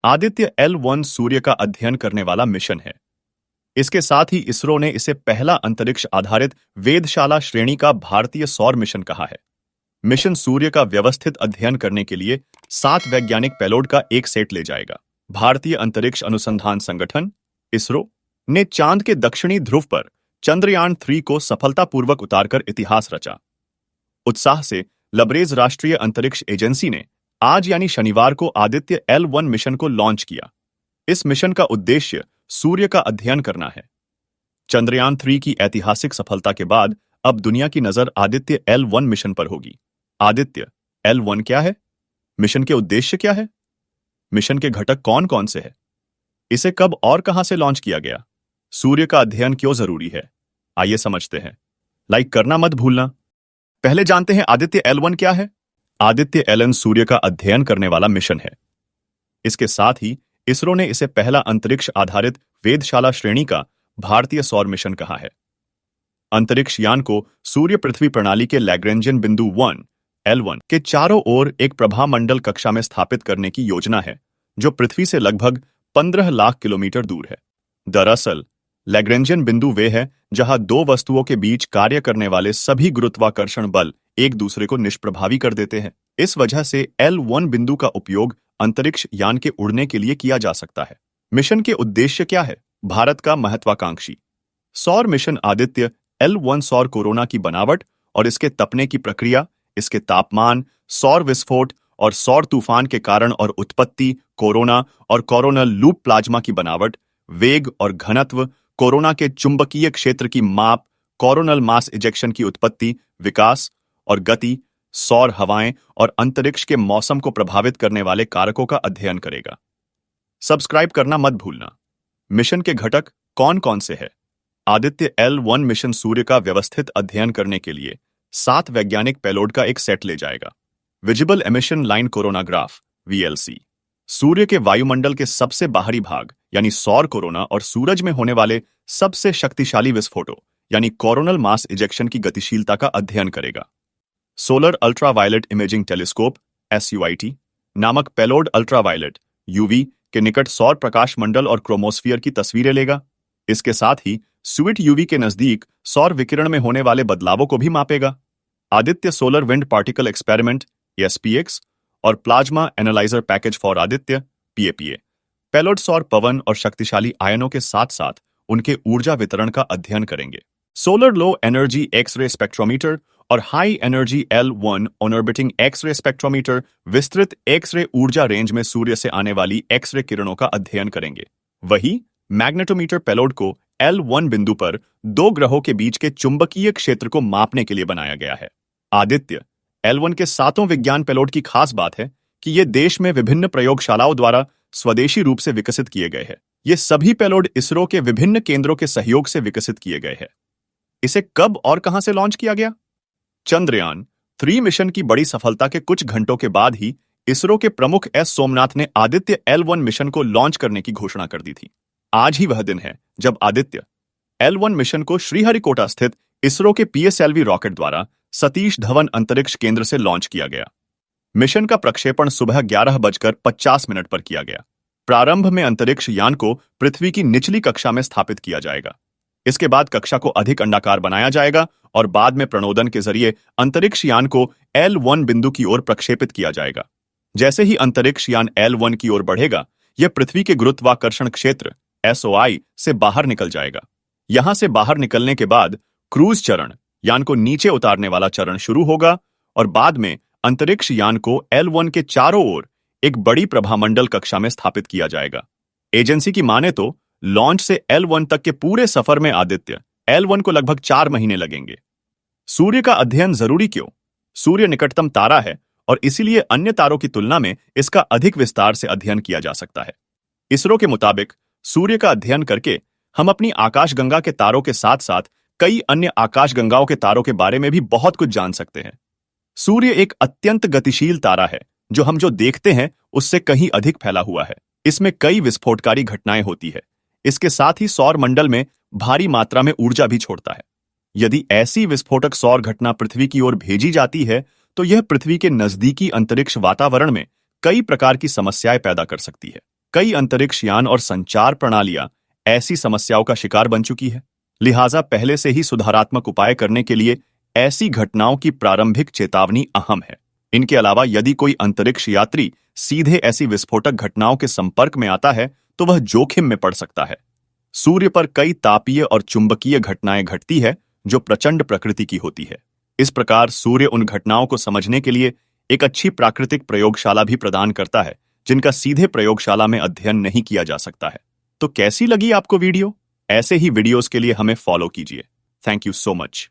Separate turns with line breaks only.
Aditya L1 सूर्य का अध्ययन करने वाला मिशन है। इसके साथ ही इसरो ने इसे पहला अंतरिक्ष आधारित वेधशाला श्रेणी का भारतीय सौर मिशन कहा है। मिशन सूर्य का व्यवस्थित अध्ययन करने के लिए 7 वैज्ञानिक पेलोड का एक सेट ले जाएगा। भारतीय अंतरिक्ष अनुसंधान संगठन इसरो ने चांद के दक्षिणी ध्रुव पर चंद्रयान-3 को सफलतापूर्वक उतारकर इतिहास रचा। उत्साह से लबरेज राष्ट्रीय अंतरिक्ष एजेंसी ने आज यानी शनिवार को आदित्य L1 मिशन को लॉन्च किया। इस मिशन का उद्देश्य सूर्य का अध्ययन करना है। चंद्रयान-3 की ऐतिहासिक सफलता के बाद अब दुनिया की नजर आदित्य L1 मिशन पर होगी। आदित्य L1 क्या है? मिशन के उद्देश्य क्या है? मिशन के घटक कौन कौन से हैं? इसे कब और कहां से लॉन्च किया गया? सूर्य का अध्ययन क्यों जरूरी है? आइए समझते हैं। लाइक करना मत भूलना। पहले जानते हैं आदित्य L1 क्या है। आदित्य L1 सूर्य का अध्ययन करने वाला मिशन है। इसके साथ ही इसरो ने इसे पहला अंतरिक्ष आधारित वेधशाला श्रेणी का भारतीय सौर मिशन कहा है। अंतरिक्ष यान को सूर्य पृथ्वी प्रणाली के लैग्रेंजियन बिंदु 1 L1 के चारों ओर एक प्रभामंडल कक्षा में स्थापित करने की योजना है, जो पृथ्वी से लगभग 15 लाख किलोमीटर दूर है। दरअसल लैग्रेंजियन बिंदु वे है जहां दो वस्तुओं के बीच कार्य करने वाले सभी गुरुत्वाकर्षण बल एक दूसरे को निष्प्रभावी कर देते हैं। इस वजह से L1 बिंदु का उपयोग अंतरिक्ष यान के उड़ने के लिए किया जा सकता है। मिशन के उद्देश्य क्या है? भारत का महत्वाकांक्षी सौर मिशन आदित्य L1 सौर कोरोना की बनावट और इसके तपने की प्रक्रिया, इसके तापमान, सौर विस्फोट और सौर तूफान के कारण और उत्पत्ति, कोरोना और कोरोनल लूप प्लाज्मा की बनावट, वेग और घनत्व, कोरोना के चुंबकीय क्षेत्र की माप, कोरोनल मास इजेक्शन की उत्पत्ति, विकास और गति, सौर हवाएं और अंतरिक्ष के मौसम को प्रभावित करने वाले कारकों का अध्ययन करेगा। सब्सक्राइब करना मत भूलना। मिशन के घटक कौन कौन से हैं? आदित्य L1 मिशन सूर्य का व्यवस्थित अध्ययन करने के लिए 7 वैज्ञानिक पेलोड का एक सेट ले जाएगा। Visible emission line coronagraph VLC सूर्य के वायुमंडल के सबसे बाहरी भाग यानी सौर कोरोना और सूरज में होने वाले सबसे शक्तिशाली विस्फोटों यानी कोरोनल मास इजेक्शन की गतिशीलता का अध्ययन करेगा। Solar ultraviolet imaging telescope SUIT नामक पेलोड अल्ट्रावायलेट UV के निकट सौर प्रकाश मंडल और क्रोमोस्फियर की तस्वीरें लेगा। इसके साथ ही स्वीट UV के नजदीक सौर विकिरण में होने वाले बदलावों को भी मापेगा। Aditya solar wind particle experiment SPX और plasma analyser package for Aditya PAPA payload सौर पवन और शक्तिशाली आयनों के साथ साथ उनके ऊर्जा वितरण का अध्ययन करेंगे। Solar low energy x-ray spectrometer और high energy L1 orbiting x-ray spectrometer विस्तृत एक्स-रे ऊर्जा रेंज में सूर्य से आने वाली एक्स-रे किरणों का अध्ययन करेंगे। वही मैग्नेटोमीटर पेलोड को L1 बिंदु पर दो ग्रहों के बीच के चुंबकीय क्षेत्र को मापने के लिए बनाया गया है। आदित्य L1 के 7 विज्ञान पेलोड की खास बात है कि ये देश में विभिन्न प्रयोगशालाओं द्वारा स्वदेशी रूप से विकसित किए गए हैं। ये सभी पेलोड इसरो के विभिन्न केंद्रों के सहयोग से विकसित किए गए हैं। इसे कब और कहां से लॉन्च किया गया? चंद्रयान-3 मिशन की बड़ी सफलता के कुछ घंटों के बाद ही इसरो के प्रमुख S सोमनाथ ने आदित्य L1 मिशन को लॉन्च करने की घोषणा कर दी थी। आज ही वह दिन है जब आदित्य L1 मिशन को श्रीहरिकोटा स्थित इसरो के PSLV रॉकेट द्वारा सतीश धवन अंतरिक्ष केंद्र से लॉन्च किया गया। मिशन का प्रक्षेपण सुबह 11:50 पर किया गया। प्रारंभ में अंतरिक्ष यान को पृथ्वी की निचली कक्षा में स्थापित किया जाएगा। इसके बाद कक्षा को अधिक अंडाकार बनाया जाएगा और बाद में प्रणोदन के जरिए अंतरिक्ष यान को L1 बिंदु की ओर प्रक्षेपित किया जाएगा। जैसे ही अंतरिक्ष यान L1 की ओर बढ़ेगा, यह पृथ्वी के गुरुत्वाकर्षण क्षेत्र SOI से बाहर निकल जाएगा। यहां से बाहर निकलने के बाद क्रूज चरण यान को नीचे उतारने वाला चरण शुरू होगा और बाद में अंतरिक्ष यान को L1 के चारों ओर एक बड़ी प्रभामंडल कक्षा में स्थापित किया जाएगा। एजेंसी की माने तो लॉन्च से L1 तक के पूरे सफर में आदित्य L1 को लगभग 4 महीने लगेंगे। सूर्य का अध्ययन जरूरी क्यों? सूर्य निकटतम तारा है और इसीलिए अन्य तारों की तुलना में इसका अधिक विस्तार से अध्ययन किया जा सकता है। इसरो के मुताबिक सूर्य का अध्ययन करके हम अपनी आकाशगंगा के तारों के साथ साथ कई अन्य आकाशगंगाओं के तारों के बारे में भी बहुत कुछ जान सकते हैं। सूर्य एक अत्यंत गतिशील तारा है जो हम जो देखते हैं उससे कहीं अधिक फैला हुआ है। इसमें कई विस्फोटकारी घटनाएं होती है। इसके साथ ही सौर मंडल में भारी मात्रा में ऊर्जा भी छोड़ता है। यदि ऐसी विस्फोटक सौर घटना पृथ्वी की ओर भेजी जाती है तो यह पृथ्वी के नजदीकी अंतरिक्ष वातावरण में कई प्रकार की समस्याएं पैदा कर सकती है। कई अंतरिक्ष यान और संचार प्रणालियां ऐसी समस्याओं का शिकार बन चुकी है। लिहाजा पहले से ही सुधारात्मक उपाय करने के लिए ऐसी घटनाओं की प्रारंभिक चेतावनी अहम है। इनके अलावा यदि कोई अंतरिक्ष यात्री सीधे ऐसी विस्फोटक घटनाओं के संपर्क में आता है तो वह जोखिम में पड़ सकता है। सूर्य पर कई तापीय और चुंबकीय घटनाएं घटती है जो प्रचंड प्रकृति की होती है। इस प्रकार सूर्य उन घटनाओं को समझने के लिए एक अच्छी प्राकृतिक प्रयोगशाला भी प्रदान करता है जिनका सीधे प्रयोगशाला में अध्ययन नहीं किया जा सकता है। तो कैसी लगी आपको वीडियो? ऐसे ही वीडियोस के लिए हमें फॉलो कीजिए। Thank you so much.